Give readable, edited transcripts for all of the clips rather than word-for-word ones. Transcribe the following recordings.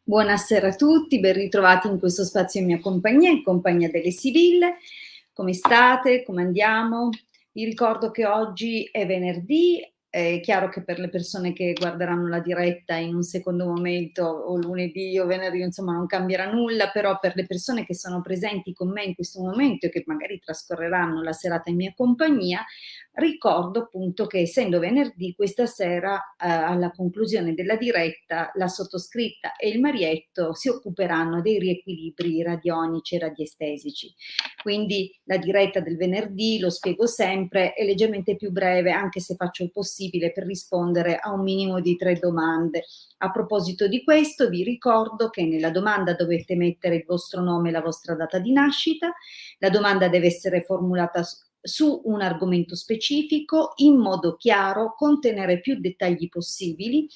Buonasera a tutti, ben ritrovati in questo spazio in compagnia delle Sibille. Come state? Come andiamo? Vi ricordo che oggi è venerdì, è chiaro che per le persone che guarderanno la diretta in un secondo momento, o lunedì o venerdì, insomma non cambierà nulla, però per le persone che sono presenti con me in questo momento e che magari trascorreranno la serata in mia compagnia, ricordo appunto che essendo venerdì questa sera, alla conclusione della diretta, la sottoscritta e il Marietto si occuperanno dei riequilibri radionici e radiestesici. Quindi la diretta del venerdì, lo spiego sempre, è leggermente più breve, anche se faccio il possibile per rispondere a un minimo di 3 domande. A proposito di questo, vi ricordo che nella domanda dovete mettere il vostro nome e la vostra data di nascita. La domanda deve essere formulata su un argomento specifico, in modo chiaro, contenere più dettagli possibili,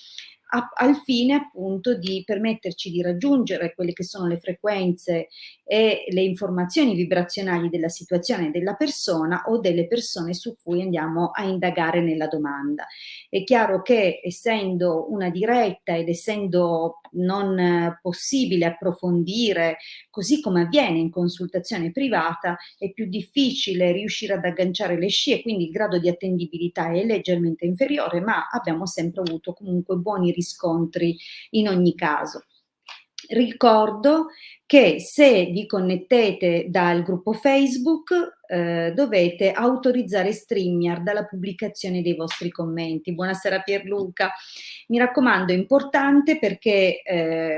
al fine appunto di permetterci di raggiungere quelle che sono le frequenze e le informazioni vibrazionali della situazione della persona o delle persone su cui andiamo a indagare nella domanda. È chiaro che essendo una diretta ed essendo non possibile approfondire, così come avviene in consultazione privata, è più difficile riuscire ad agganciare le scie, quindi il grado di attendibilità è leggermente inferiore, ma abbiamo sempre avuto comunque buoni riscontri in ogni caso. Ricordo che se vi connettete dal gruppo Facebook dovete autorizzare StreamYard alla pubblicazione dei vostri commenti. Buonasera Pierluca. Mi raccomando, è importante perché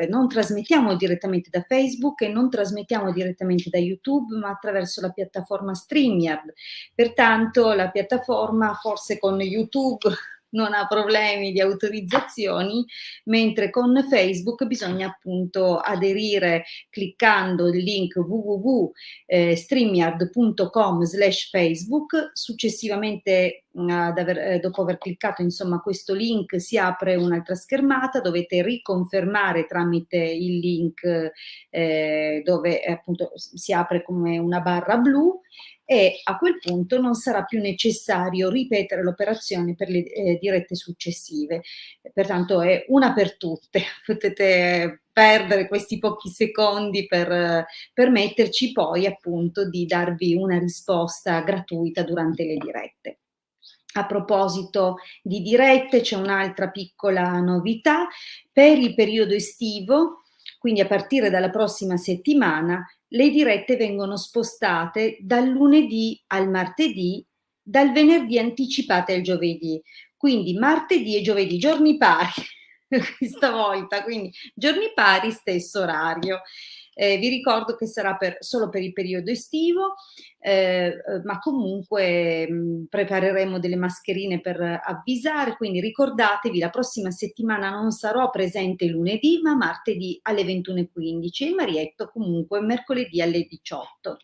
non trasmettiamo direttamente da Facebook e non trasmettiamo direttamente da YouTube, ma attraverso la piattaforma StreamYard. Pertanto la piattaforma, forse con YouTube, non ha problemi di autorizzazioni, mentre con Facebook bisogna appunto aderire cliccando il link www.streamyard.com/Facebook. Successivamente dopo aver cliccato insomma questo link si apre un'altra schermata, dovete riconfermare tramite il link dove appunto si apre come una barra blu, e a quel punto non sarà più necessario ripetere l'operazione per le dirette successive. Pertanto è una per tutte, potete perdere questi pochi secondi per permetterci poi appunto di darvi una risposta gratuita durante le dirette. A proposito di dirette, c'è un'altra piccola novità: per il periodo estivo, quindi a partire dalla prossima settimana, le dirette vengono spostate dal lunedì al martedì, dal venerdì anticipate al giovedì. Quindi martedì e giovedì, giorni pari questa volta, quindi giorni pari, stesso orario. Vi ricordo che sarà solo per il periodo estivo, ma comunque prepareremo delle mascherine per avvisare, quindi ricordatevi, la prossima settimana non sarò presente lunedì, ma martedì alle 21:15 e Marietto comunque mercoledì alle 18.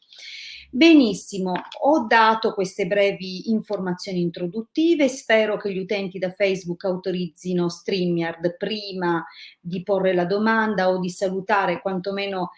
Benissimo, ho dato queste brevi informazioni introduttive, spero che gli utenti da Facebook autorizzino StreamYard prima di porre la domanda o di salutare, quantomeno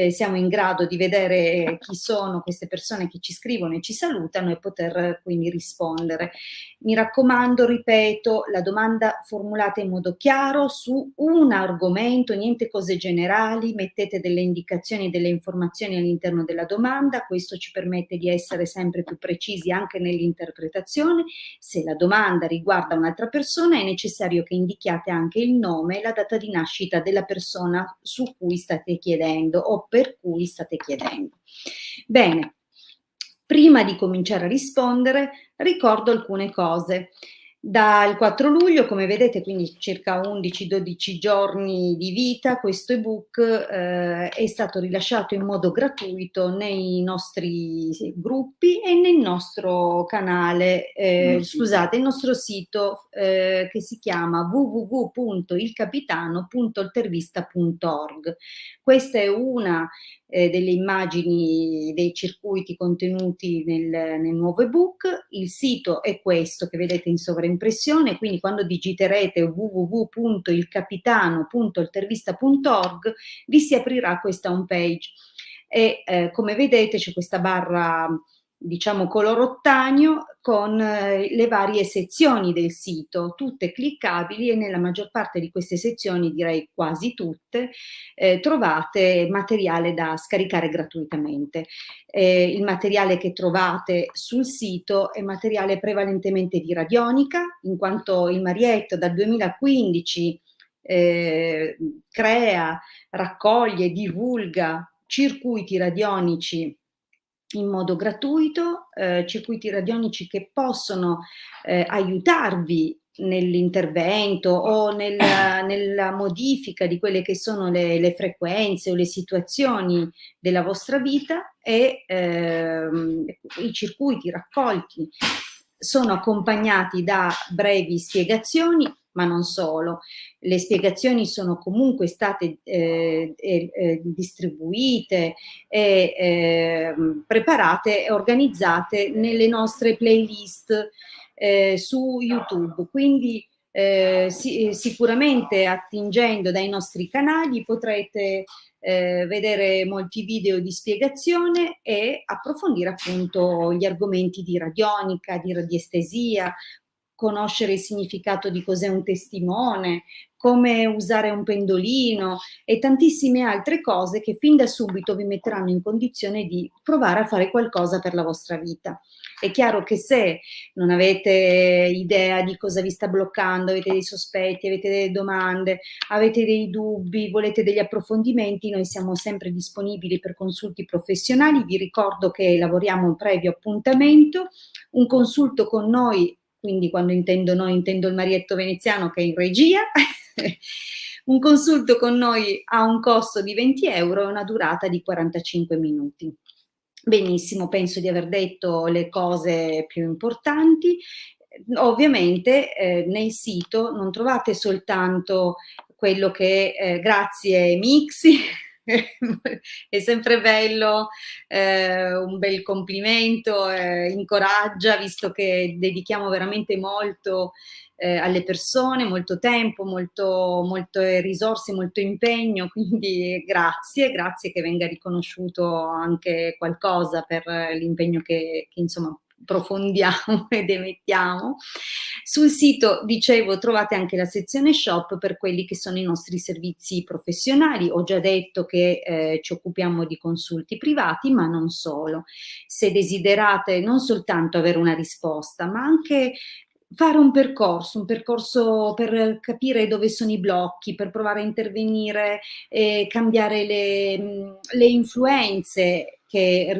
siamo in grado di vedere chi sono queste persone che ci scrivono e ci salutano e poter quindi rispondere. Mi raccomando, ripeto, la domanda formulata in modo chiaro su un argomento, niente cose generali, mettete delle indicazioni e delle informazioni all'interno della domanda, questo ci permette di essere sempre più precisi anche nell'interpretazione. Se la domanda riguarda un'altra persona è necessario che indichiate anche il nome e la data di nascita della persona su cui state chiedendo o per cui state chiedendo. Bene, prima di cominciare a rispondere ricordo alcune cose. Dal 4 luglio, come vedete, quindi circa 11-12 giorni di vita, questo ebook è stato rilasciato in modo gratuito nei nostri gruppi e nel nostro canale, scusate, il nostro sito che si chiama www.ilcapitano.intervista.org. Questa è una delle immagini dei circuiti contenuti nel nuovo ebook. Il sito è questo che vedete in sovraimpressione, quindi quando digiterete www.ilcapitano.intervista.org vi si aprirà questa home page e come vedete c'è questa barra diciamo color rottaneo con le varie sezioni del sito, tutte cliccabili, e nella maggior parte di queste sezioni, direi quasi tutte, trovate materiale da scaricare gratuitamente. Il materiale che trovate sul sito è materiale prevalentemente di radionica, in quanto il Marietto dal 2015 crea, raccoglie, divulga circuiti radionici in modo gratuito, circuiti radionici che possono aiutarvi nell'intervento o nella modifica di quelle che sono le frequenze o le situazioni della vostra vita, e i circuiti raccolti sono accompagnati da brevi spiegazioni, ma non solo. Le spiegazioni sono comunque state distribuite e preparate e organizzate nelle nostre playlist su YouTube. Quindi sicuramente, attingendo dai nostri canali, potrete vedere molti video di spiegazione e approfondire appunto gli argomenti di radionica, di radiestesia, conoscere il significato di cos'è un testimone, come usare un pendolino e tantissime altre cose che fin da subito vi metteranno in condizione di provare a fare qualcosa per la vostra vita. È chiaro che se non avete idea di cosa vi sta bloccando, avete dei sospetti, avete delle domande, avete dei dubbi, volete degli approfondimenti, noi siamo sempre disponibili per consulti professionali. Vi ricordo che lavoriamo un previo appuntamento, un consulto con noi, quindi quando intendo noi intendo il Marietto Veneziano che è in regia. Un consulto con noi ha un costo di 20 € e una durata di 45 minuti. Benissimo, penso di aver detto le cose più importanti. Ovviamente nel sito non trovate soltanto quello che grazie Mixi, è sempre bello, un bel complimento, incoraggia, visto che dedichiamo veramente molto alle persone, molto tempo, molte risorse, molto impegno, quindi grazie che venga riconosciuto anche qualcosa per l'impegno che insomma approfondiamo ed emettiamo. Sul sito, dicevo, trovate anche la sezione shop per quelli che sono i nostri servizi professionali. Ho già detto che ci occupiamo di consulti privati, ma non solo. Se desiderate non soltanto avere una risposta, ma anche fare un percorso per capire dove sono i blocchi, per provare a intervenire e cambiare le influenze che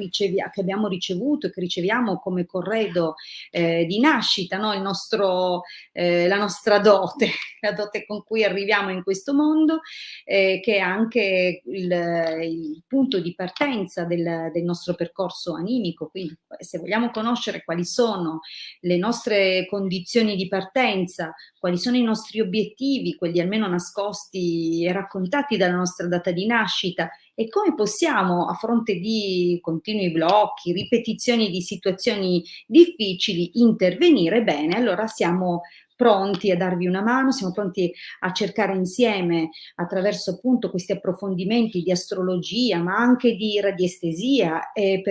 abbiamo ricevuto e che riceviamo come corredo di nascita, no? La nostra dote, la dote con cui arriviamo in questo mondo, che è anche il punto di partenza del nostro percorso animico. Quindi, se vogliamo conoscere quali sono le nostre condizioni di partenza, quali sono i nostri obiettivi, quelli almeno nascosti e raccontati dalla nostra data di nascita, e come possiamo, a fronte di continui blocchi, ripetizioni di situazioni difficili, intervenire bene, allora siamo pronti a darvi una mano, siamo pronti a cercare insieme, attraverso appunto questi approfondimenti di astrologia, ma anche di radiestesia e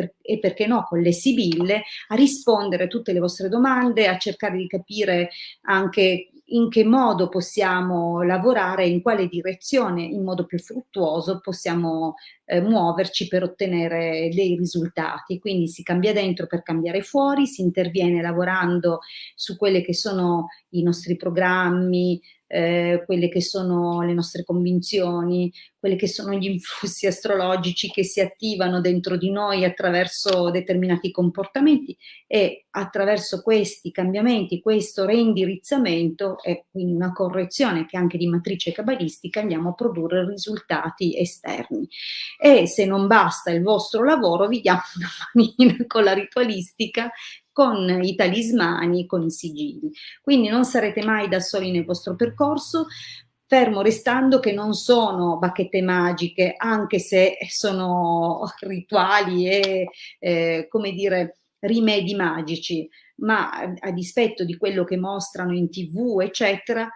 perché no, con le sibille, a rispondere a tutte le vostre domande, a cercare di capire anche in che modo possiamo lavorare, in quale direzione in modo più fruttuoso possiamo muoverci per ottenere dei risultati. Quindi si cambia dentro per cambiare fuori, si interviene lavorando su quelle che sono i nostri programmi, quelle che sono le nostre convinzioni, quelli che sono gli influssi astrologici che si attivano dentro di noi attraverso determinati comportamenti, e attraverso questi cambiamenti, questo reindirizzamento e quindi una correzione che anche di matrice cabalistica, andiamo a produrre risultati esterni. E se non basta il vostro lavoro, vi diamo una manina con la ritualistica, con i talismani, con i sigilli. Quindi non sarete mai da soli nel vostro percorso, fermo restando che non sono bacchette magiche, anche se sono rituali e, come dire, rimedi magici, ma a dispetto di quello che mostrano in TV, eccetera,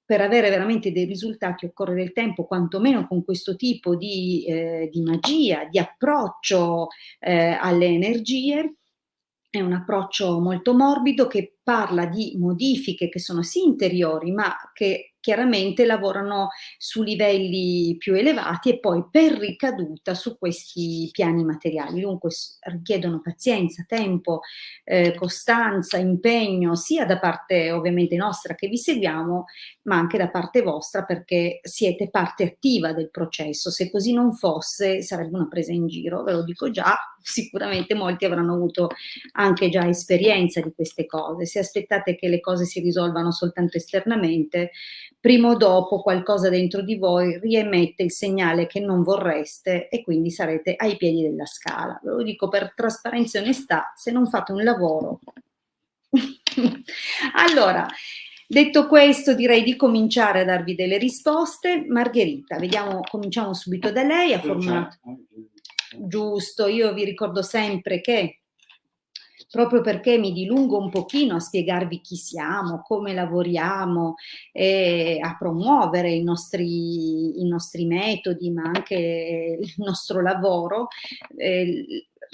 per avere veramente dei risultati occorre del tempo, quantomeno con questo tipo di magia, di approccio alle energie. è un approccio molto morbido che parla di modifiche che sono sì interiori, ma che chiaramente lavorano su livelli più elevati e poi per ricaduta su questi piani materiali. Dunque richiedono pazienza, tempo, costanza, impegno, sia da parte ovviamente nostra che vi seguiamo, ma anche da parte vostra perché siete parte attiva del processo. Se così non fosse sarebbe una presa in giro, ve lo dico già, sicuramente molti avranno avuto anche già esperienza di queste cose. Se aspettate che le cose si risolvano soltanto esternamente, prima o dopo qualcosa dentro di voi riemette il segnale che non vorreste e quindi sarete ai piedi della scala. Ve lo dico per trasparenza e onestà, se non fate un lavoro. Allora, detto questo, direi di cominciare a darvi delle risposte. Margherita, vediamo, cominciamo subito da lei. Ha formulato. Giusto, io vi ricordo sempre che proprio perché mi dilungo un pochino a spiegarvi chi siamo, come lavoriamo, a promuovere i nostri metodi, ma anche il nostro lavoro,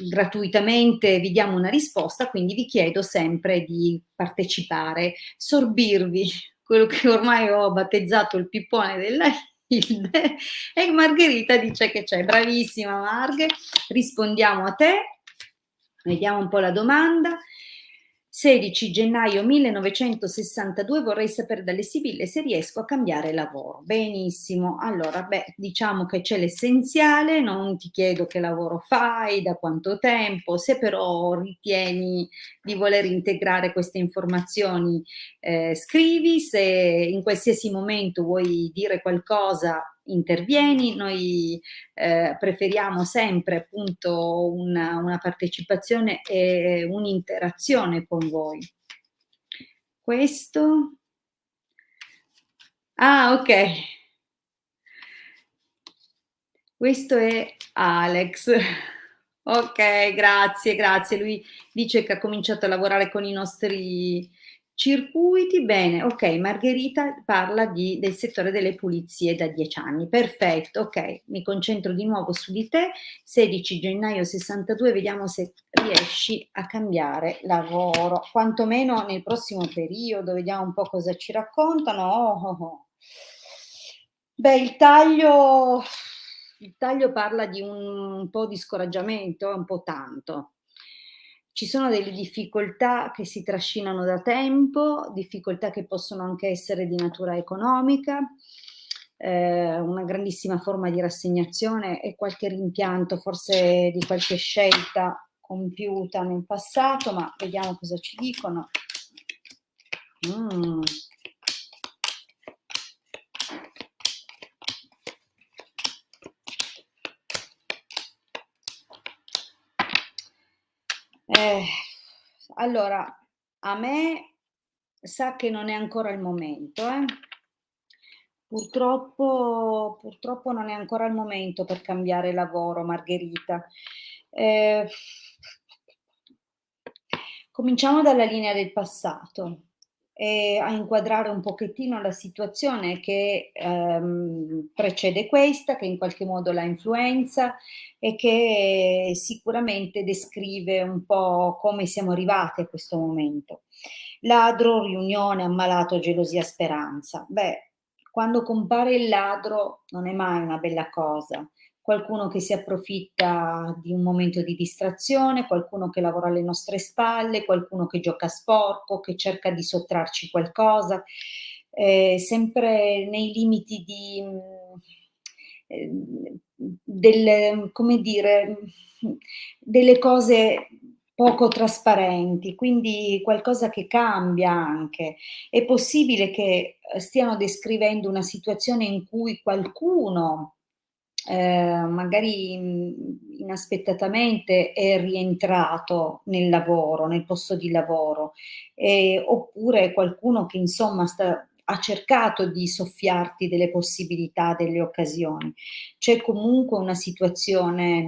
gratuitamente vi diamo una risposta, quindi vi chiedo sempre di partecipare, sorbirvi quello che ormai ho battezzato il pippone della Hilde, e Margherita dice che c'è. Bravissima Marghe, rispondiamo a te. Vediamo un po' la domanda. 16 gennaio 1962, vorrei sapere dalle Sibille se riesco a cambiare lavoro. Benissimo, allora, diciamo che c'è l'essenziale, non ti chiedo che lavoro fai, da quanto tempo, se però ritieni di voler integrare queste informazioni, scrivi, se in qualsiasi momento vuoi dire qualcosa, intervieni, noi preferiamo sempre appunto una partecipazione e un'interazione con voi. Questo? Ah, ok. Questo è Alex. Ok, grazie, grazie. Lui dice che ha cominciato a lavorare con i nostri circuiti. Bene, ok. Margherita parla del settore delle pulizie da 10 anni. Perfetto, ok. Mi concentro di nuovo su di te. 16 gennaio 62, vediamo se riesci a cambiare lavoro, quantomeno nel prossimo periodo. Vediamo un po' cosa ci raccontano. Beh, il taglio parla di un po' di scoraggiamento, un po' tanto. Ci sono delle difficoltà che si trascinano da tempo, difficoltà che possono anche essere di natura economica, una grandissima forma di rassegnazione e qualche rimpianto, forse di qualche scelta compiuta nel passato, ma vediamo cosa ci dicono. Allora, a me sa che non è ancora il momento, Purtroppo non è ancora il momento per cambiare lavoro, Margherita. Cominciamo dalla linea del passato a inquadrare un pochettino la situazione che precede questa, che in qualche modo la influenza e che sicuramente descrive un po' come siamo arrivati a questo momento. Ladro, riunione, ammalato, gelosia, speranza. Quando compare il ladro non è mai una bella cosa. Qualcuno che si approfitta di un momento di distrazione, qualcuno che lavora alle nostre spalle, qualcuno che gioca sporco, che cerca di sottrarci qualcosa, sempre nei limiti come dire, delle cose poco trasparenti, quindi qualcosa che cambia anche. È possibile che stiano descrivendo una situazione in cui qualcuno magari inaspettatamente è rientrato nel lavoro, nel posto di lavoro, oppure qualcuno che insomma ha cercato di soffiarti delle possibilità, delle occasioni. C'è comunque una situazione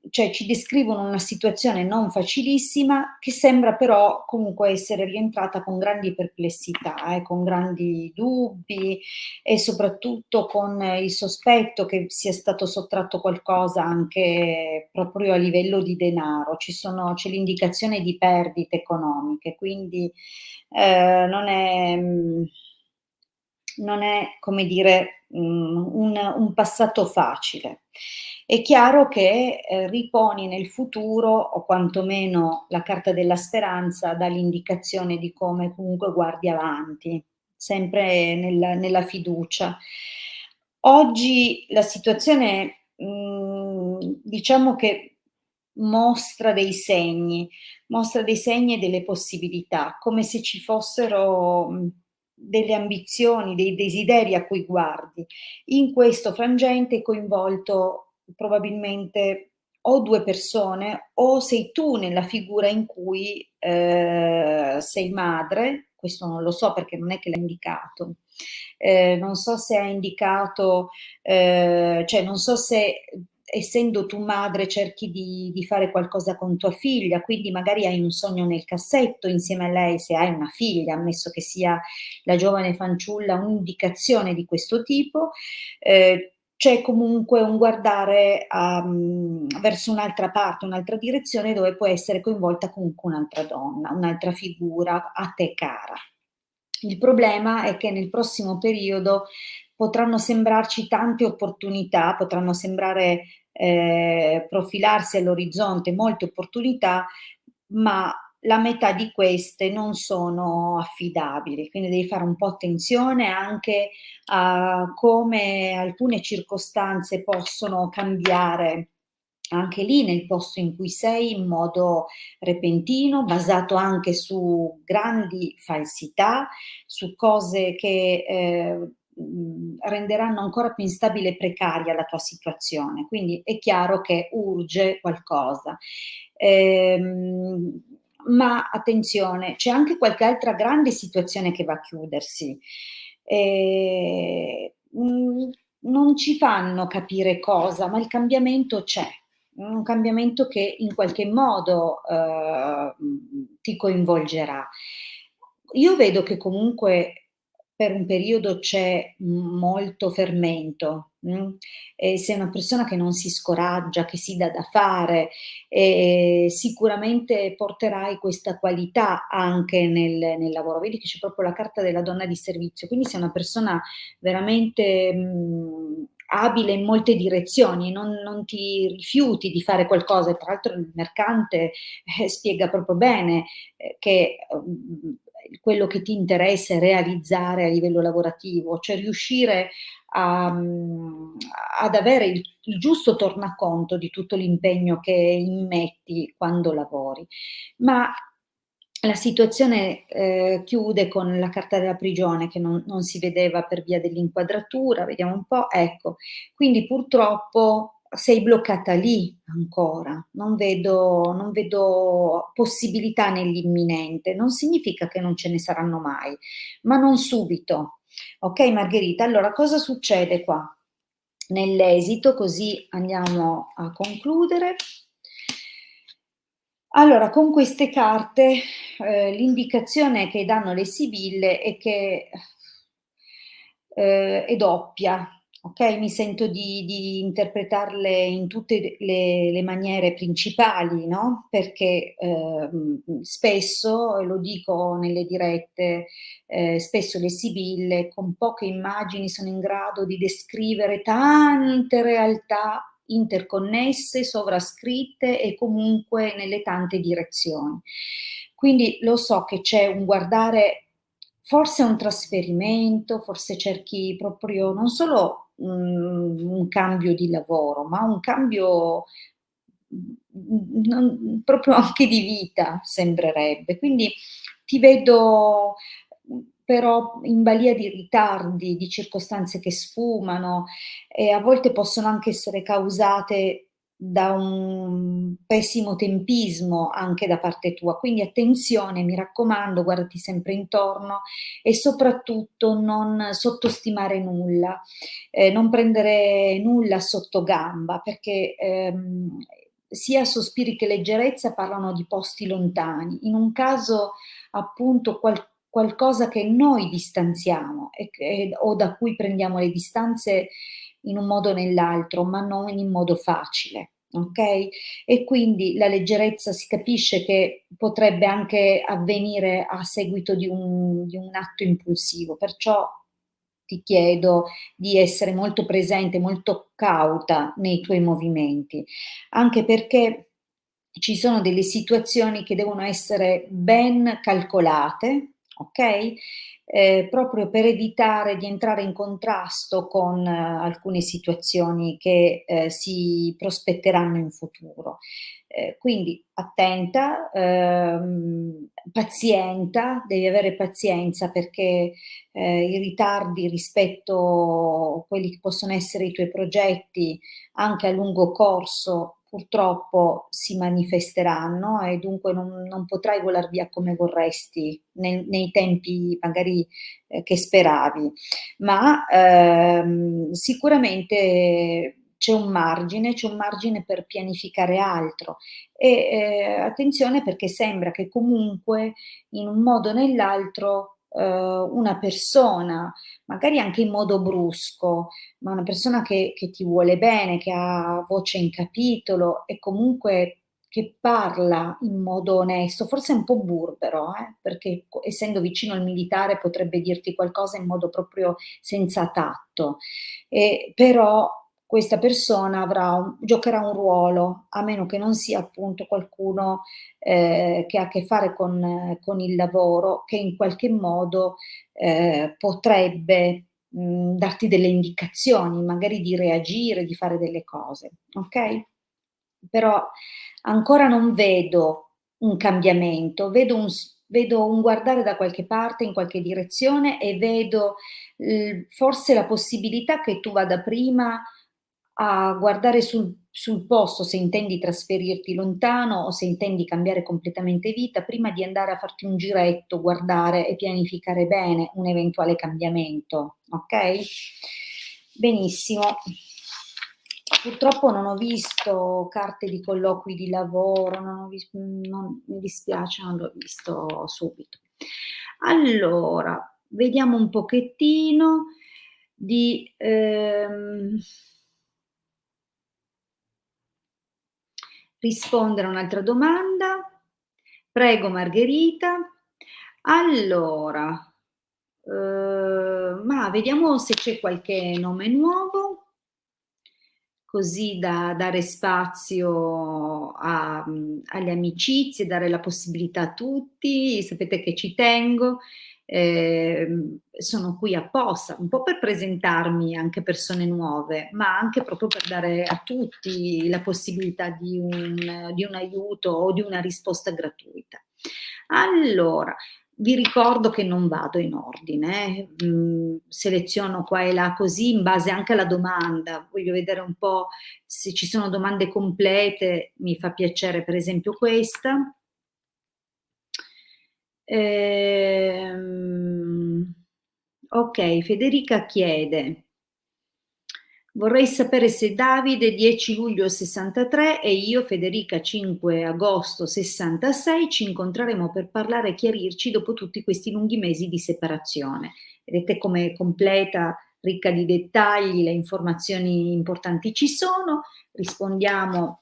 cioè ci descrivono una situazione non facilissima che sembra però comunque essere rientrata con grandi perplessità, con grandi dubbi e soprattutto con il sospetto che sia stato sottratto qualcosa anche proprio a livello di denaro. C'è l'indicazione di perdite economiche, quindi, non è non è, come dire, un passato facile. È chiaro che, riponi nel futuro, o quantomeno la carta della speranza dà l'indicazione di come comunque guardi avanti, sempre nella fiducia. Oggi la situazione, diciamo che mostra dei segni e delle possibilità, come se ci fossero, delle ambizioni, dei desideri a cui guardi. In questo frangente è coinvolto probabilmente o 2 persone, o sei tu nella figura in cui, sei madre, questo non lo so perché non è che l'ha indicato. Non so se ha indicato, cioè non so se, essendo tu madre cerchi di fare qualcosa con tua figlia, quindi magari hai un sogno nel cassetto insieme a lei, se hai una figlia, ammesso che sia la giovane fanciulla un'indicazione di questo tipo, c'è comunque un guardare verso un'altra parte, un'altra direzione dove può essere coinvolta comunque un'altra donna, un'altra figura a te cara. Il problema è che nel prossimo periodo potranno sembrarci tante opportunità, potranno sembrare, profilarsi all'orizzonte molte opportunità, ma la metà di queste non sono affidabili, quindi devi fare un po' attenzione anche a come alcune circostanze possono cambiare anche lì nel posto in cui sei in modo repentino, basato anche su grandi falsità, su cose che, renderanno ancora più instabile e precaria la tua situazione. Quindi è chiaro che urge qualcosa. Ehm, ma attenzione, c'è anche qualche altra grande situazione che va a chiudersi. Non ci fanno capire cosa, ma il cambiamento c'è. Un cambiamento che in qualche modo, ti coinvolgerà. Io vedo che comunque per un periodo c'è molto fermento, e sei una persona che non si scoraggia, che si dà da fare, sicuramente porterai questa qualità anche nel lavoro. Vedi che c'è proprio la carta della donna di servizio, quindi sei una persona veramente, abile in molte direzioni, non ti rifiuti di fare qualcosa e tra l'altro il mercante, spiega proprio bene, che, quello che ti interessa è realizzare a livello lavorativo, cioè riuscire a ad avere il giusto tornaconto di tutto l'impegno che immetti quando lavori. Ma la situazione, chiude con la carta della prigione che non si vedeva per via dell'inquadratura, vediamo un po', ecco. Quindi purtroppo sei bloccata lì ancora, non vedo possibilità nell'imminente. Non significa che non ce ne saranno mai, ma non subito. Okay Margherita, allora cosa succede qua? Nell'esito, così andiamo a concludere. Allora, con queste carte, l'indicazione che danno le sibille è che, è doppia, okay, mi sento di interpretarle in tutte le maniere principali, no, perché, spesso, e lo dico nelle dirette, spesso le sibille con poche immagini sono in grado di descrivere tante realtà interconnesse, sovrascritte e comunque nelle tante direzioni. Quindi lo so che c'è un guardare, forse un trasferimento, forse cerchi proprio non solo, un cambio di lavoro, ma un cambio, non proprio anche di vita sembrerebbe. Quindi ti vedo, però in balia di ritardi, di circostanze che sfumano e a volte possono anche essere causate da un pessimo tempismo anche da parte tua. Quindi attenzione, mi raccomando, guardati sempre intorno e soprattutto non sottostimare nulla, non prendere nulla sottogamba perché, sia sospiri che leggerezza parlano di posti lontani. In un caso appunto qualcosa che noi distanziamo o da cui prendiamo le distanze in un modo o nell'altro, ma non in modo facile, okay? E quindi la leggerezza si capisce che potrebbe anche avvenire a seguito di un atto impulsivo, perciò ti chiedo di essere molto presente, molto cauta nei tuoi movimenti, anche perché ci sono delle situazioni che devono essere ben calcolate, okay, proprio per evitare di entrare in contrasto con alcune situazioni che, si prospetteranno in futuro. Quindi attenta, pazienta, devi avere pazienza perché, i ritardi rispetto a quelli che possono essere i tuoi progetti anche a lungo corso purtroppo si manifesteranno e dunque non potrai volar via come vorresti nei tempi magari, che speravi. Ma, sicuramente c'è un margine per pianificare altro e, attenzione perché sembra che comunque in un modo o nell'altro, una persona, magari anche in modo brusco, ma una persona che ti vuole bene, che ha voce in capitolo e comunque che parla in modo onesto, forse un po' burbero, perché essendo vicino al militare potrebbe dirti qualcosa in modo proprio senza tatto. Però questa persona giocherà un ruolo, a meno che non sia appunto qualcuno, che ha a che fare con il lavoro, che in qualche modo, potrebbe darti delle indicazioni, magari di reagire, di fare delle cose, okay? Però ancora non vedo un cambiamento, vedo un guardare da qualche parte, in qualche direzione e vedo, forse la possibilità che tu vada prima a guardare sul posto, se intendi trasferirti lontano o se intendi cambiare completamente vita, prima di andare a farti un giretto, guardare e pianificare bene un eventuale cambiamento, okay? Benissimo. Purtroppo non ho visto carte di colloqui di lavoro, mi dispiace, non l'ho visto subito. Allora, vediamo un pochettino di, rispondere a un'altra domanda. Prego Margherita. Allora, ma vediamo se c'è qualche nome nuovo, così da dare spazio alle amicizie, dare la possibilità a tutti. Sapete che ci tengo, sono qui apposta, un po' per presentarmi anche persone nuove, ma anche proprio per dare a tutti la possibilità di un aiuto o di una risposta gratuita. Allora, vi ricordo che non vado in ordine, seleziono qua e là così in base anche alla domanda, voglio vedere un po' se ci sono domande complete, mi fa piacere per esempio questa. Okay, Federica chiede: "Vorrei sapere se Davide 10 luglio '63 e io Federica 5 agosto '66 ci incontreremo per parlare e chiarirci dopo tutti questi lunghi mesi di separazione". Vedete com'è completa, ricca di dettagli, le informazioni importanti ci sono. Rispondiamo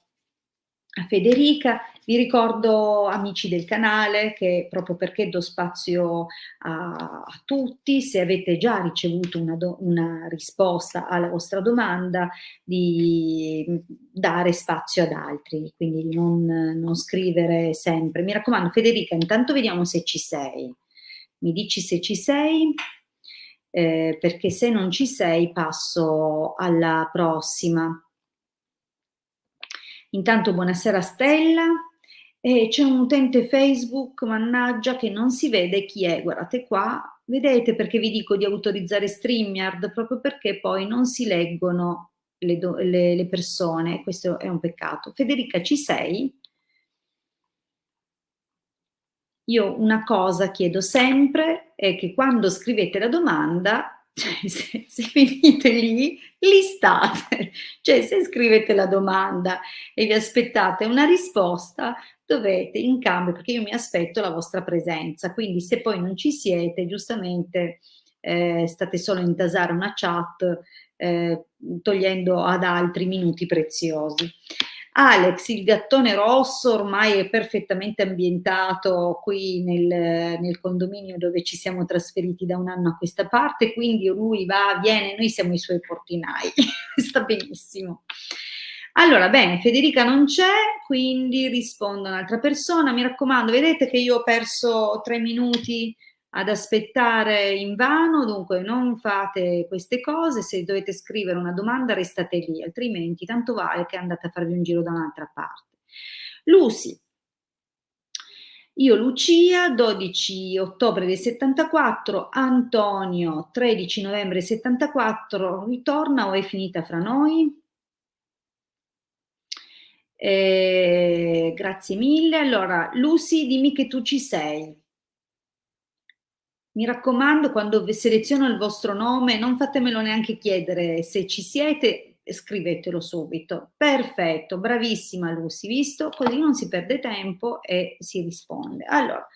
a Federica. Vi ricordo, amici del canale, che proprio perché do spazio a tutti, se avete già ricevuto una risposta alla vostra domanda, di dare spazio ad altri, quindi di non scrivere sempre. Mi raccomando, Federica, intanto vediamo se ci sei. Mi dici se ci sei, perché se non ci sei passo alla prossima. Intanto buonasera Stella. C'è un utente Facebook, mannaggia, che non si vede chi è. Guardate qua, vedete perché vi dico di autorizzare StreamYard? Proprio perché poi non si leggono le persone, questo è un peccato. Federica, ci sei? Io una cosa chiedo sempre è che quando scrivete la domanda Cioè se finite lì, lì state. Cioè se scrivete la domanda e vi aspettate una risposta, dovete in cambio perché io mi aspetto la vostra presenza, quindi se poi non ci siete, giustamente, state solo a intasare una chat, togliendo ad altri minuti preziosi. Alex, il gattone rosso ormai è perfettamente ambientato qui nel condominio dove ci siamo trasferiti da un anno a questa parte, quindi lui va, viene, noi siamo i suoi portinai, sta benissimo. Allora, bene, Federica non c'è, quindi rispondo a un'altra persona. Mi raccomando, vedete che io ho perso 3 minuti ad aspettare invano, dunque non fate queste cose, se dovete scrivere una domanda restate lì, altrimenti tanto vale che andate a farvi un giro da un'altra parte. Lucy, io Lucia, 12 ottobre del 74, Antonio, 13 novembre 74, ritorna o è finita fra noi? Grazie mille. Allora, Lucy, dimmi che tu ci sei. Mi raccomando, quando seleziono il vostro nome, non fatemelo neanche chiedere se ci siete, scrivetelo subito. Perfetto, bravissima Lucy, visto? Così non si perde tempo e si risponde. Allora,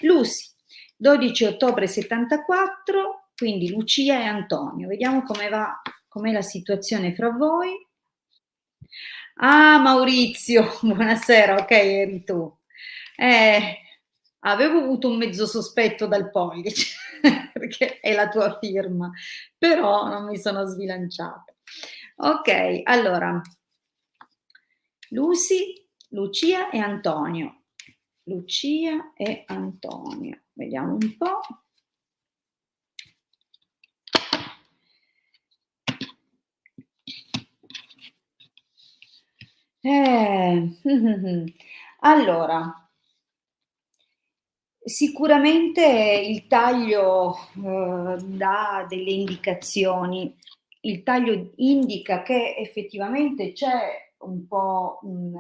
Lucy, 12 ottobre 74, quindi Lucia e Antonio. Vediamo come va, com'è la situazione fra voi. Ah, Maurizio, buonasera, ok, eri tu. Eh, avevo avuto un mezzo sospetto dal pollice, perché è la tua firma, però non mi sono sbilanciata. Ok, allora, Lucy, Lucia e Antonio. Lucia e Antonio. Vediamo un po'. Allora, sicuramente il taglio dà delle indicazioni. Il taglio indica che effettivamente c'è un po' un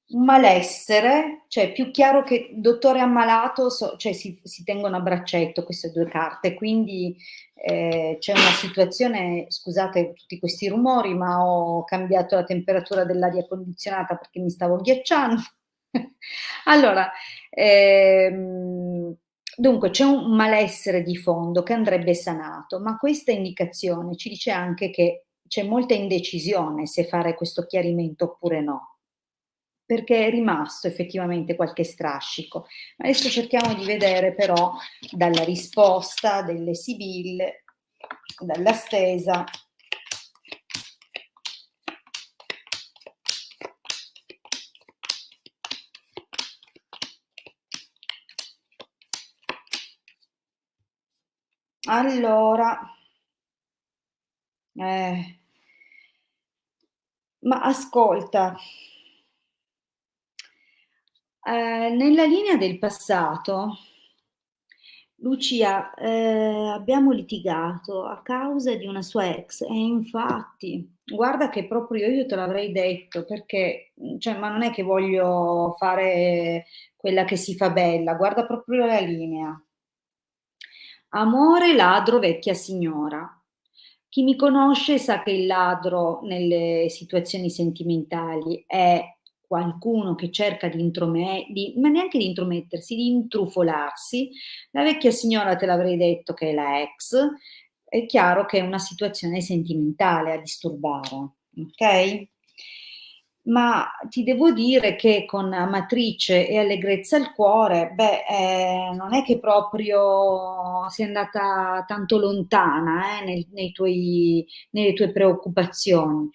malessere, cioè più chiaro che dottore ammalato, cioè si tengono a braccetto queste due carte, quindi c'è una situazione, scusate tutti questi rumori, ma ho cambiato la temperatura dell'aria condizionata perché mi stavo ghiacciando. Allora, dunque c'è un malessere di fondo che andrebbe sanato, ma questa indicazione ci dice anche che c'è molta indecisione se fare questo chiarimento oppure no, perché è rimasto effettivamente qualche strascico. Adesso cerchiamo di vedere però dalla risposta delle sibille, dalla stesa. Allora, ma ascolta, nella linea del passato, Lucia, abbiamo litigato a causa di una sua ex e infatti, guarda che proprio io te l'avrei detto perché, cioè, ma non è che voglio fare quella che si fa bella, guarda proprio la linea. Amore, ladro, vecchia signora. Chi mi conosce sa che il ladro nelle situazioni sentimentali è qualcuno che cerca ma neanche di intromettersi, di intrufolarsi. La vecchia signora te l'avrei detto che è la ex, è chiaro che è una situazione sentimentale a disturbare, ok? Ma ti devo dire che con Amatrice e Allegrezza al cuore, beh, non è che proprio sei andata tanto lontana, nelle tue preoccupazioni.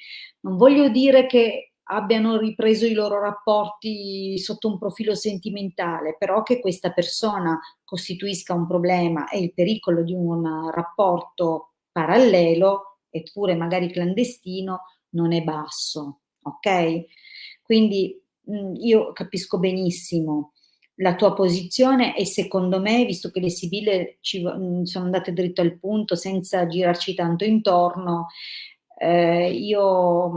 Non voglio dire che abbiano ripreso i loro rapporti sotto un profilo sentimentale, però che questa persona costituisca un problema e il pericolo di un rapporto parallelo, eppure magari clandestino, non è basso, ok? Quindi io capisco benissimo la tua posizione e secondo me, visto che le sibille sono andate dritto al punto senza girarci tanto intorno, io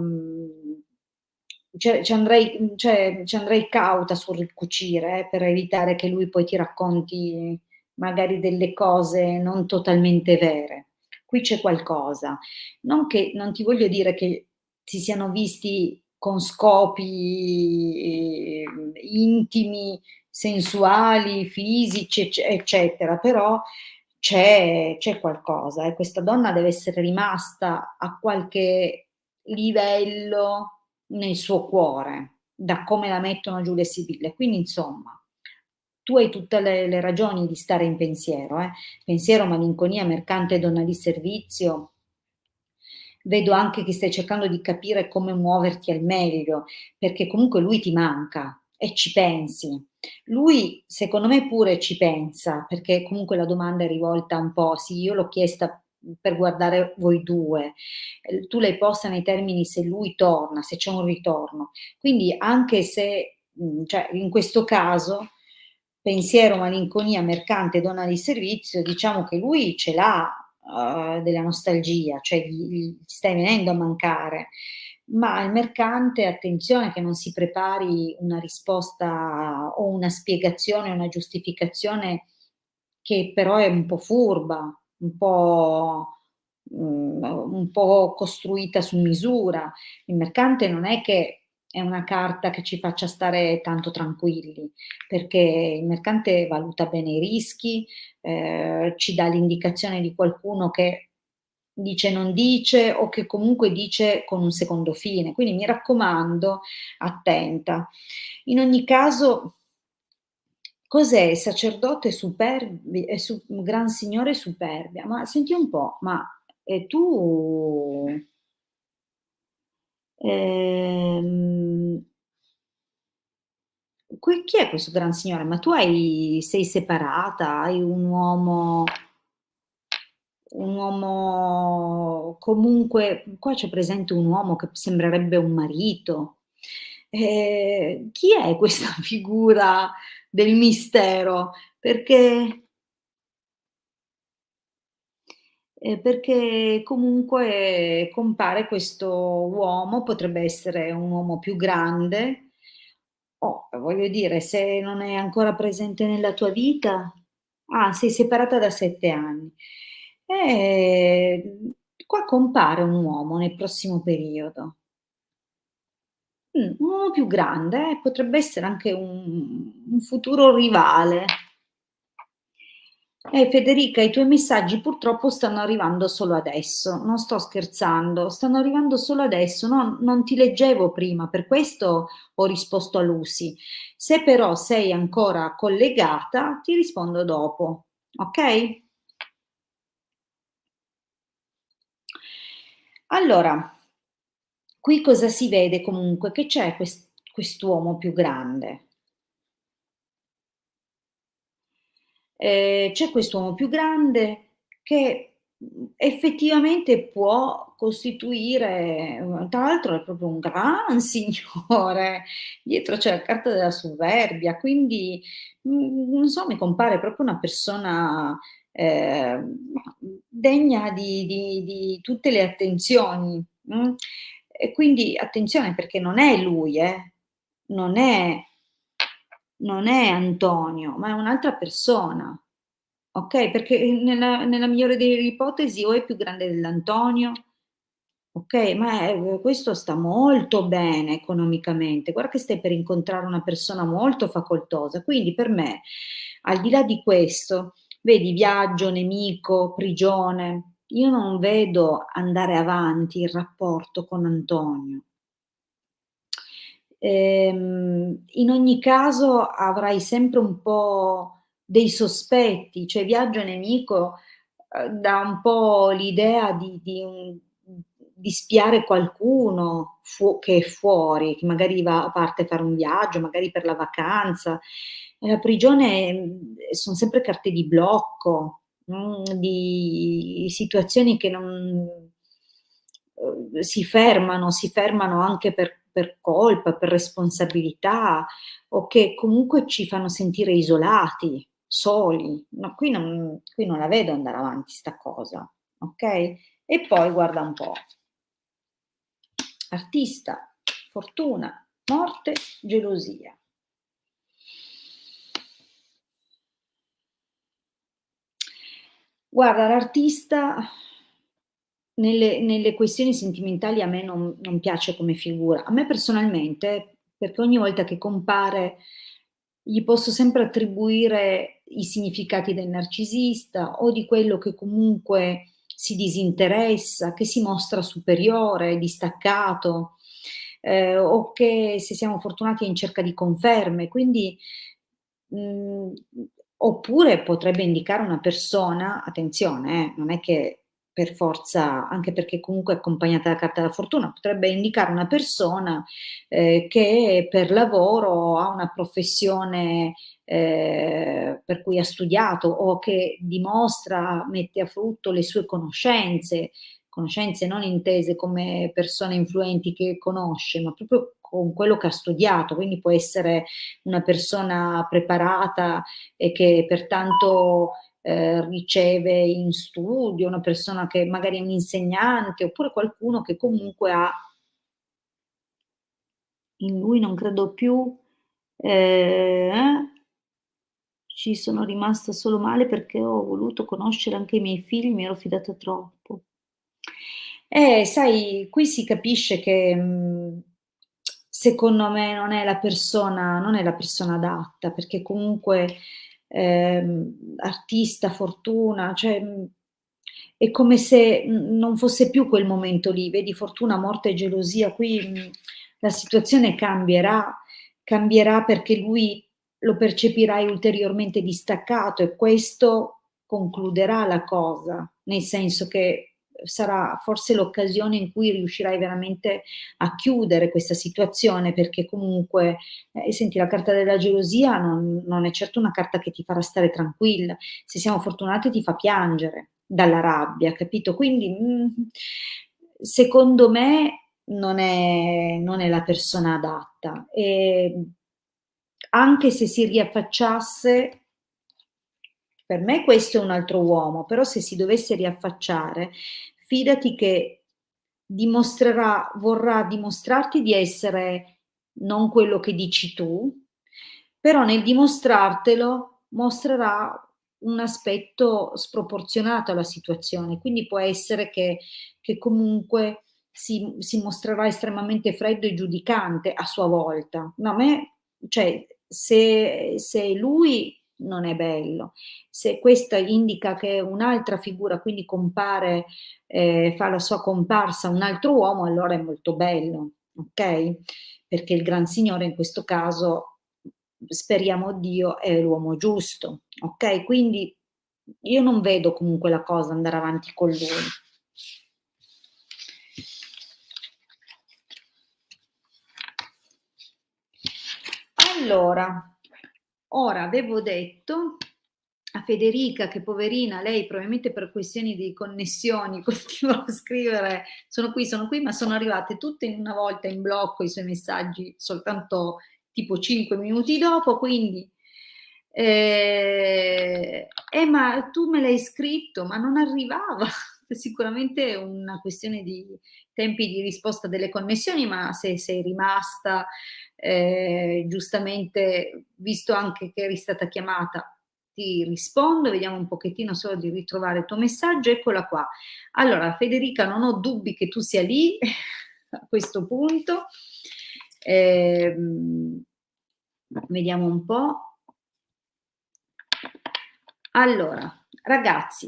ci andrei cauta sul ricucire, per evitare che lui poi ti racconti magari delle cose non totalmente vere. Qui c'è qualcosa. Non ti voglio dire che si siano visti con scopi, intimi, sensuali, fisici, eccetera, però c'è qualcosa e questa donna deve essere rimasta a qualche livello nel suo cuore, da come la mettono giù le sibille. Quindi insomma, tu hai tutte le ragioni di stare in pensiero, pensiero, malinconia, mercante, donna di servizio. Vedo anche che stai cercando di capire come muoverti al meglio, perché comunque lui ti manca e ci pensi. Lui secondo me pure ci pensa, perché comunque la domanda è rivolta un po' sì, io l'ho chiesta per guardare voi 2, tu l'hai posta nei termini se lui torna, se c'è un ritorno. Quindi anche se, cioè in questo caso, pensiero, malinconia, mercante, donna di servizio, diciamo che lui ce l'ha, della nostalgia, cioè gli stai venendo a mancare. Ma il mercante, attenzione che non si prepari una risposta o una spiegazione, una giustificazione che però è un po' furba, un po' costruita su misura. Il mercante non è che è una carta che ci faccia stare tanto tranquilli, perché il mercante valuta bene i rischi, ci dà l'indicazione di qualcuno che dice non dice o che comunque dice con un secondo fine. Quindi mi raccomando, attenta. In ogni caso, cos'è sacerdote superbi su gran signore superbia? Ma senti un po', ma, tu, ehm, chi è questo gran signore? Ma tu sei separata? Hai un uomo comunque qua c'è presente un uomo che sembrerebbe un marito. Chi è questa figura del mistero? Perché perché comunque compare questo uomo, potrebbe essere un uomo più grande, voglio dire, se non è ancora presente nella tua vita, sei separata da 7 anni. Qua compare un uomo nel prossimo periodo. Un uomo più grande, potrebbe essere anche un futuro rivale. Federica, i tuoi messaggi purtroppo stanno arrivando solo adesso, non sto scherzando, stanno arrivando solo adesso, non ti leggevo prima, per questo ho risposto a Lucy. Se però sei ancora collegata, ti rispondo dopo, ok? Allora, qui cosa si vede comunque? Che c'è quest'uomo più grande. C'è quest'uomo più grande che, effettivamente può costituire tra l'altro è proprio un gran signore, dietro c'è la carta della superbia, quindi, non so, mi compare proprio una persona, degna di tutte le attenzioni, e quindi attenzione perché non è lui, non è non è Antonio, ma è un'altra persona, okay, perché, nella migliore delle ipotesi o è più grande dell'Antonio, okay, ma, questo sta molto bene economicamente. Guarda che stai per incontrare una persona molto facoltosa. Quindi per me, al di là di questo, vedi viaggio, nemico, prigione, io non vedo andare avanti il rapporto con Antonio. In ogni caso avrai sempre un po' dei sospetti, cioè Viaggio Nemico, dà un po' l'idea di spiare qualcuno che è fuori, che magari parte a fare un viaggio, magari per la vacanza. E la prigione, son sempre carte di blocco, di situazioni che non si fermano anche per colpa, per responsabilità o che comunque ci fanno sentire isolati, soli. No, qui non la vedo andare avanti 'sta cosa, okay? E poi guarda un po', artista, fortuna, morte, gelosia. Guarda, l'artista nelle questioni sentimentali a me non piace come figura. A me personalmente, perché ogni volta che compare gli posso sempre attribuire i significati del narcisista o di quello che comunque si disinteressa, che si mostra superiore, distaccato, o che se siamo fortunati è in cerca di conferme. Quindi, mhmm, oppure potrebbe indicare una persona, attenzione non è che per forza, anche perché comunque è accompagnata dalla carta della fortuna, potrebbe indicare una persona, che per lavoro ha una professione, per cui ha studiato o che dimostra, mette a frutto le sue conoscenze, conoscenze non intese come persone influenti che conosce, ma proprio con quello che ha studiato, quindi può essere una persona preparata e che pertanto riceve in studio, una persona che magari è un insegnante, oppure qualcuno che comunque ha in lui non credo più, ci sono rimasta solo male perché ho voluto conoscere anche i miei figli, mi ero fidata troppo. Sai, qui si capisce che, secondo me non è la persona adatta, perché comunque, artista, fortuna, cioè, è come se, non fosse più quel momento lì. Vedi, fortuna, morte e gelosia, qui, la situazione cambierà perché lui lo percepirai ulteriormente distaccato e questo concluderà la cosa, nel senso che sarà forse l'occasione in cui riuscirai veramente a chiudere questa situazione, perché comunque senti, la carta della gelosia non è certo una carta che ti farà stare tranquilla. Se siamo fortunati ti fa piangere dalla rabbia, capito? Quindi, secondo me non è la persona adatta. Anche se si riaffacciasse, per me questo è un altro uomo, però se si dovesse riaffacciare, fidati che vorrà dimostrarti di essere non quello che dici tu, però nel dimostrartelo mostrerà un aspetto sproporzionato alla situazione. Quindi può essere che comunque si mostrerà estremamente freddo e giudicante a sua volta. No, a me, cioè, se lui non è bello, se questa indica che un'altra figura, quindi compare, fa la sua comparsa un altro uomo, allora è molto bello, okay? Perché il Gran Signore in questo caso, speriamo Dio, è l'uomo giusto, okay? Quindi io non vedo comunque la cosa andare avanti con lui. Allora, ora avevo detto a Federica che poverina, lei probabilmente per questioni di connessioni continua a scrivere: sono qui", ma sono arrivate tutte in una volta in blocco i suoi messaggi soltanto tipo 5 minuti dopo, quindi ma tu me l'hai scritto, ma non arrivava. Sicuramente è una questione di tempi di risposta delle connessioni, ma se sei rimasta, giustamente, visto anche che eri stata chiamata, ti rispondo, vediamo un pochettino solo di ritrovare il tuo messaggio, eccola qua. Allora, Federica, non ho dubbi che tu sia lì a questo punto. Vediamo un po'. Allora, ragazzi,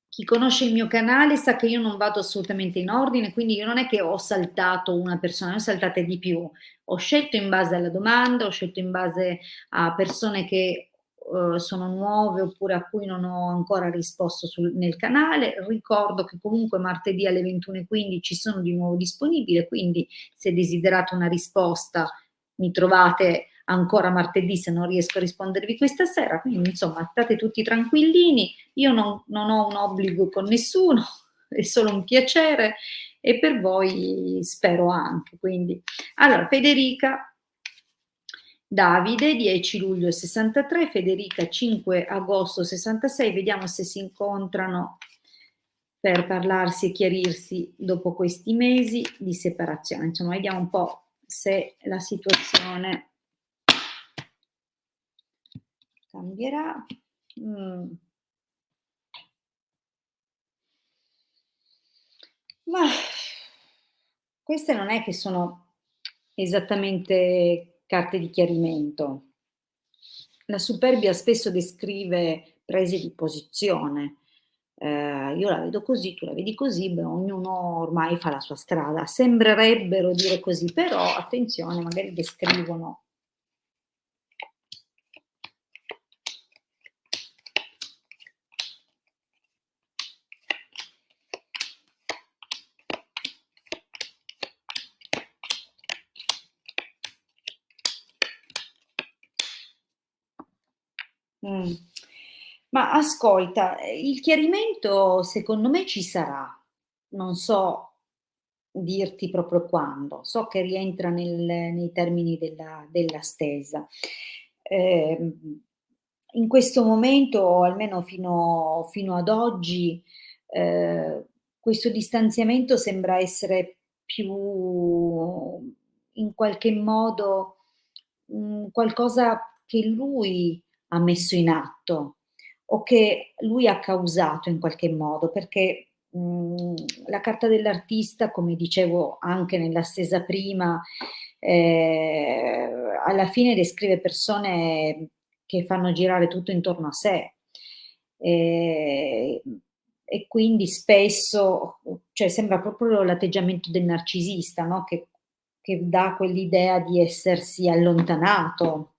chi conosce il mio canale sa che io non vado assolutamente in ordine, quindi io non è che ho saltato una persona, ne ho saltate di più. Ho scelto in base alla domanda, ho scelto in base a persone che sono nuove oppure a cui non ho ancora risposto nel canale. Ricordo che comunque martedì alle 21:15 sono di nuovo disponibile, quindi se desiderate una risposta mi trovate ancora martedì se non riesco a rispondervi questa sera. Quindi insomma state tutti tranquillini, io non ho un obbligo con nessuno, è solo un piacere e per voi spero anche. Quindi, allora, Federica, Davide 10 luglio 63, Federica 5 agosto 66, vediamo se si incontrano per parlarsi e chiarirsi dopo questi mesi di separazione. Insomma, vediamo un po' se la situazione cambierà. Mh. Mah, queste non è che sono esattamente carte di chiarimento. La superbia spesso descrive prese di posizione. Io la vedo così, tu la vedi così, beh, ognuno ormai fa la sua strada. Sembrerebbero dire così, però attenzione, magari descrivono. Mh. Ma ascolta, il chiarimento secondo me ci sarà. Non so dirti proprio quando. So che rientra nei termini della stesa. Ehm, In questo momento, o almeno fino ad oggi, ehm, questo distanziamento sembra essere più in qualche modo, qualcosa che lui ha messo in atto o che lui ha causato in qualche modo, perché, la carta dell'artista, come dicevo anche nella stesa prima, alla fine descrive persone che fanno girare tutto intorno a sé. Ehm, e quindi spesso cioè sembra proprio l'atteggiamento del narcisista, no, che dà quell'idea di essersi allontanato,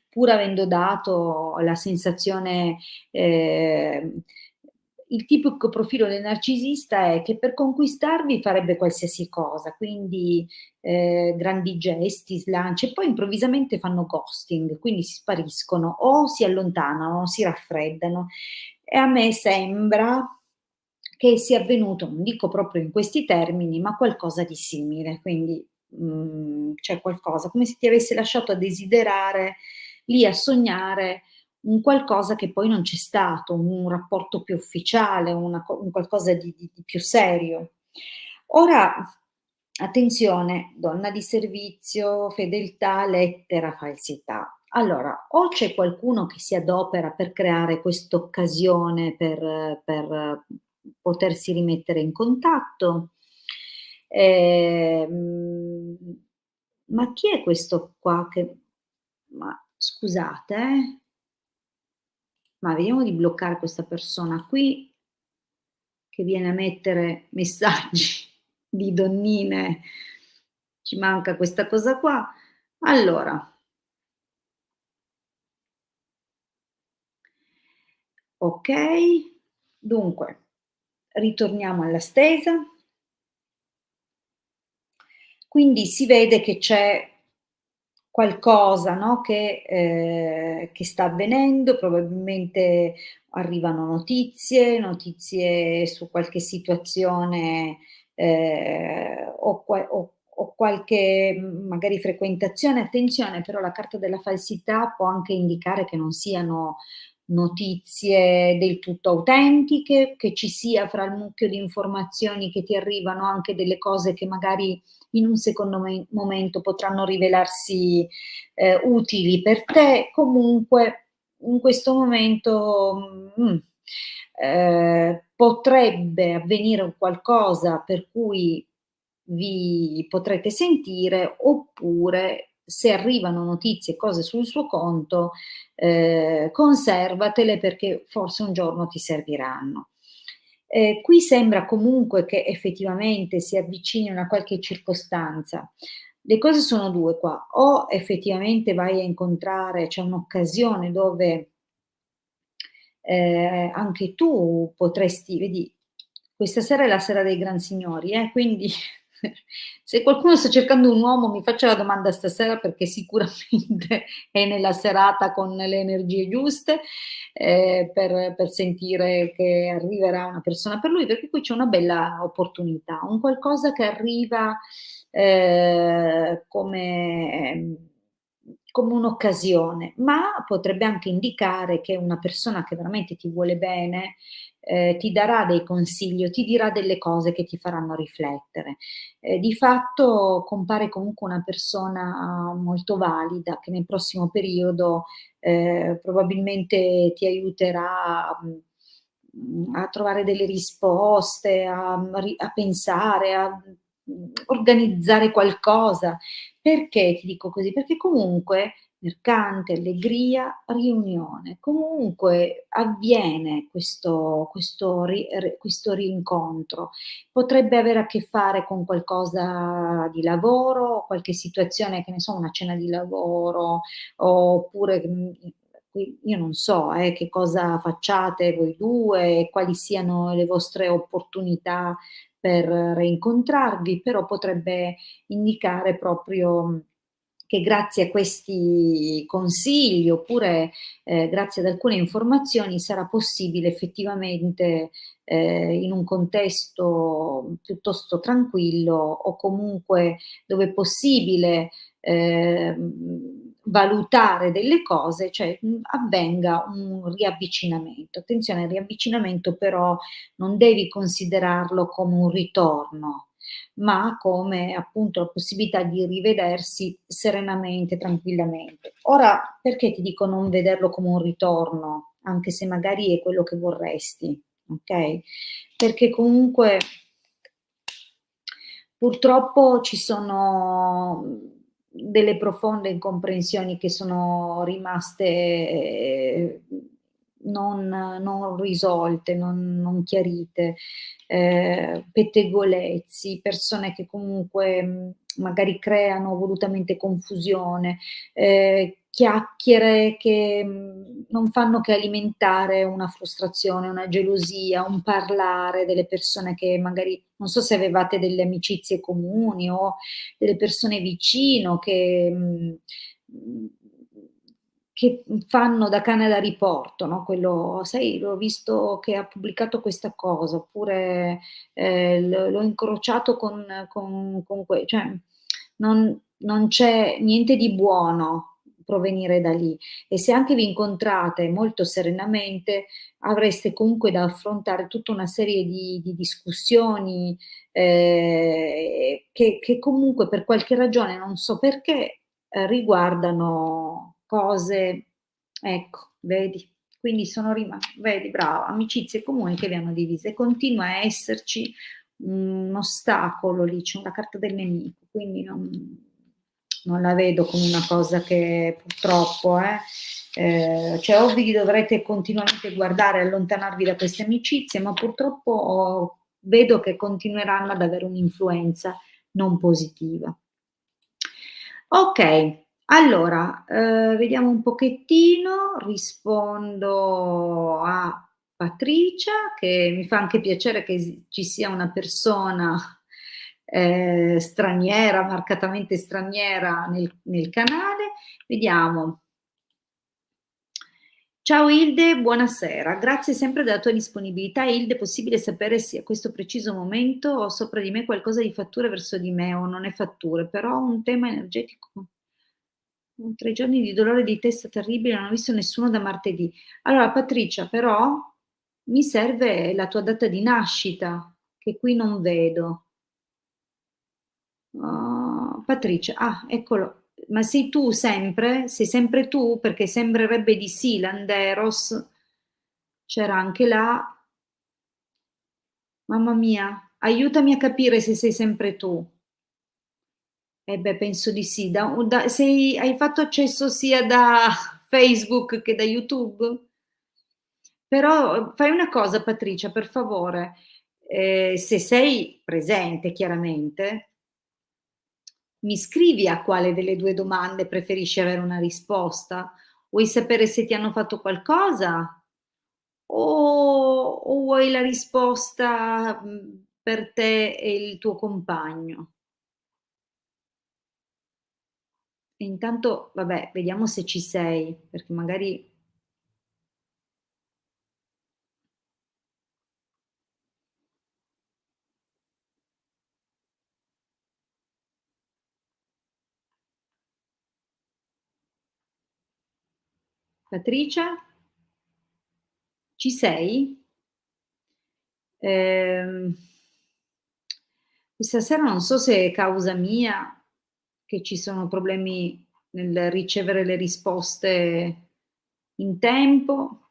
pur avendo dato la sensazione il tipico profilo del narcisista è che per conquistarvi farebbe qualsiasi cosa, quindi, grandi gesti, slanci e poi improvvisamente fanno ghosting, quindi si spariscono o si allontanano o si raffreddano. E a me sembra che sia avvenuto, non dico proprio in questi termini, ma qualcosa di simile. Quindi, c'è qualcosa, come se ti avesse lasciato a desiderare, lì a sognare un qualcosa che poi non c'è stato, un rapporto più ufficiale, un qualcosa di più serio. Ora, attenzione, donna di servizio, fedeltà, lettera, falsità. Allora, o c'è qualcuno che si adopera per creare quest'occasione per potersi rimettere in contatto, ehm, ma chi è questo qua che ma scusate ma vediamo di bloccare questa persona qui che viene a mettere messaggi di donnine, ci manca questa cosa qua. Allora, okay, dunque ritorniamo alla stesa. Quindi si vede che c'è qualcosa, no, che sta avvenendo, probabilmente arrivano notizie su qualche situazione, o qualche, magari frequentazione. Attenzione però la carta della falsità può anche indicare che non siano notizie del tutto autentiche, che ci sia fra il mucchio di informazioni che ti arrivano anche delle cose che magari in un secondo momento potranno rivelarsi, utili per te. Comunque in questo momento, potrebbe avvenire un qualcosa per cui vi potrete sentire, oppure se arrivano notizie, cose sul suo conto, conservatele perché forse un giorno ti serviranno. Qui sembra comunque che effettivamente si avvicini una qualche circostanza. Le cose sono 2 qua: o effettivamente vai a incontrare c'è un'occasione dove, anche tu potresti vedi, questa sera è la sera dei gran signori, quindi se qualcuno sta cercando un uomo mi faccia la domanda stasera perché sicuramente è nella serata con le energie giuste, per sentire che arriverà una persona per lui, perché qui c'è una bella opportunità, un qualcosa che arriva, come un'occasione, ma potrebbe anche indicare che una persona che veramente ti vuole bene, ti darà dei consigli o ti dirà delle cose che ti faranno riflettere. Di fatto compare comunque una persona molto valida che nel prossimo periodo, probabilmente ti aiuterà, a trovare delle risposte, a pensare, organizzare qualcosa. Perché ti dico così? Perché comunque mercante, allegria, riunione. Comunque avviene questo rincontro. Potrebbe avere a che fare con qualcosa di lavoro, qualche situazione, che ne so, una cena di lavoro, oppure, qui io non so, che cosa facciate voi 2, quali siano le vostre opportunità per reincontrarvi, però potrebbe indicare proprio che grazie a questi consigli, oppure, grazie ad alcune informazioni, sarà possibile effettivamente, in un contesto piuttosto tranquillo, o comunque dove è possibile, valutare delle cose, cioè, avvenga un riavvicinamento. Attenzione, il riavvicinamento però non devi considerarlo come un ritorno, ma come appunto la possibilità di rivedersi serenamente, tranquillamente. Ora, perché ti dico non vederlo come un ritorno, anche se magari è quello che vorresti, okay? Perché comunque purtroppo ci sono, delle profonde incomprensioni che sono rimaste, non risolte, non chiarite, pettegolezzi, persone che comunque, magari creano volutamente confusione, chiacchiere che, non fanno che alimentare una frustrazione, una gelosia, un parlare delle persone che magari, non so se avevate delle amicizie comuni o delle persone vicino mhmm, che fanno da cane da riporto, no, quello: "Sai, l'ho visto che ha pubblicato questa cosa", oppure, "L'ho incrociato con cioè non c'è niente di buono provenire da lì. E se anche vi incontrate molto serenamente, avreste comunque da affrontare tutta una serie di discussioni, che comunque per qualche ragione, non so perché, riguardano cose, ecco, vedi? Quindi sono vedi, brava, amicizie comuni che vi hanno divise, e continua a esserci un ostacolo lì, c'è una carta del nemico, quindi non la vedo come una cosa che purtroppo, cioè ovvi dovrete continuamente guardare e allontanarvi da queste amicizie, ma purtroppo vedo che continueranno ad avere un'influenza non positiva. Okay, allora, vediamo un pochettino, rispondo a Patricia, che mi fa anche piacere che ci sia una persona, straniera, marcatamente straniera nel canale. Vediamo. Ciao Ilde, buonasera. Grazie sempre della tua disponibilità. Ilde, è possibile sapere se a questo preciso momento ho sopra di me qualcosa di fatture verso di me o non è fatture, però ho un tema energetico. 3 giorni di dolore di testa terribile, non ho visto nessuno da martedì. Allora Patricia, però mi serve la tua data di nascita, che qui non vedo. Patricia, eccolo. Ma sei tu sempre? Sei sempre tu? Perché sembrerebbe di sì, Landeros c'era anche là. Mamma mia, aiutami a capire se sei sempre tu. Eh beh, penso di sì. Hai fatto accesso sia da Facebook che da YouTube? Però fai una cosa Patricia, per favore, se sei presente chiaramente, mi scrivi a quale delle 2 domande preferisci avere una risposta. Vuoi sapere se ti hanno fatto qualcosa o vuoi la risposta, per te e il tuo compagno? E intanto, vabbè, vediamo se ci sei, perché magari Patricia, ci sei? Ehm, questa sera non so se è causa mia, che ci sono problemi nel ricevere le risposte in tempo.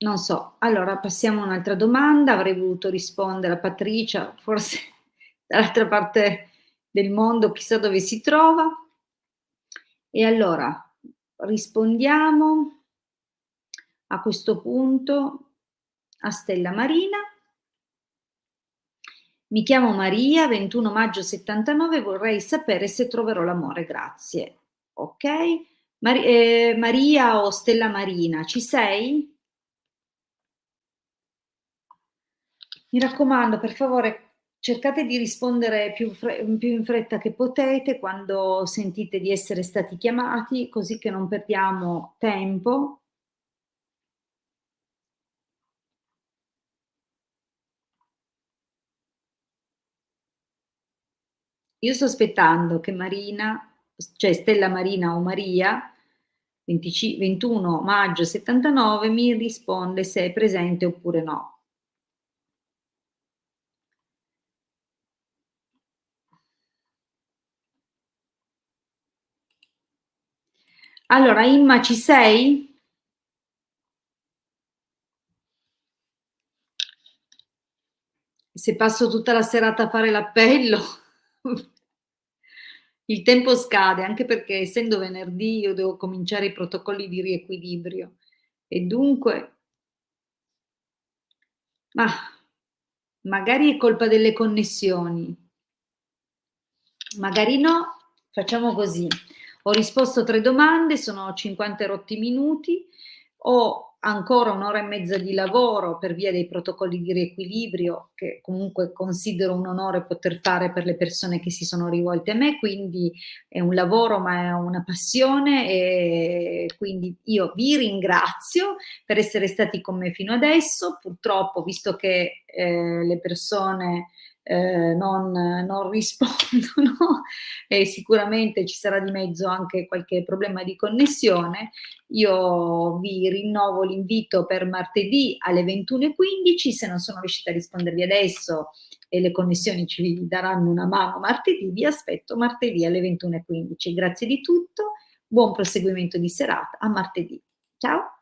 Non so. Allora passiamo a un'altra domanda. Avrei voluto rispondere a Patricia, forse dall'altra parte del mondo, chissà dove si trova. E allora rispondiamo a questo punto a Stella Marina. Mi chiamo Maria, 21 maggio 79, vorrei sapere se troverò l'amore, grazie. Ok? Maria o Stella Marina, ci sei? Mi raccomando, per favore, cercate di rispondere più in fretta che potete quando sentite di essere stati chiamati, così che non perdiamo tempo. Io sto aspettando che Marina, cioè Stella Marina o Maria, 21 maggio 79, mi risponde se è presente oppure no. Allora, Imma, ci sei? Se passo tutta la serata a fare l'appello, il tempo scade, anche perché essendo venerdì io devo cominciare i protocolli di riequilibrio e dunque, ma magari è colpa delle connessioni, magari no. Facciamo così. Ho risposto 3 domande, sono 50 e rotti minuti, ho ancora 1 ora e mezza di lavoro per via dei protocolli di riequilibrio, che comunque considero un onore poter fare per le persone che si sono rivolte a me, quindi è un lavoro ma è una passione e quindi io vi ringrazio per essere stati con me fino adesso. Purtroppo, visto che le persone non rispondono e sicuramente ci sarà di mezzo anche qualche problema di connessione, io vi rinnovo l'invito per martedì alle 21:15. Se non sono riuscita a rispondervi adesso e le connessioni ci daranno una mano martedì, vi aspetto martedì alle 21:15. Grazie di tutto, buon proseguimento di serata, a martedì. Ciao.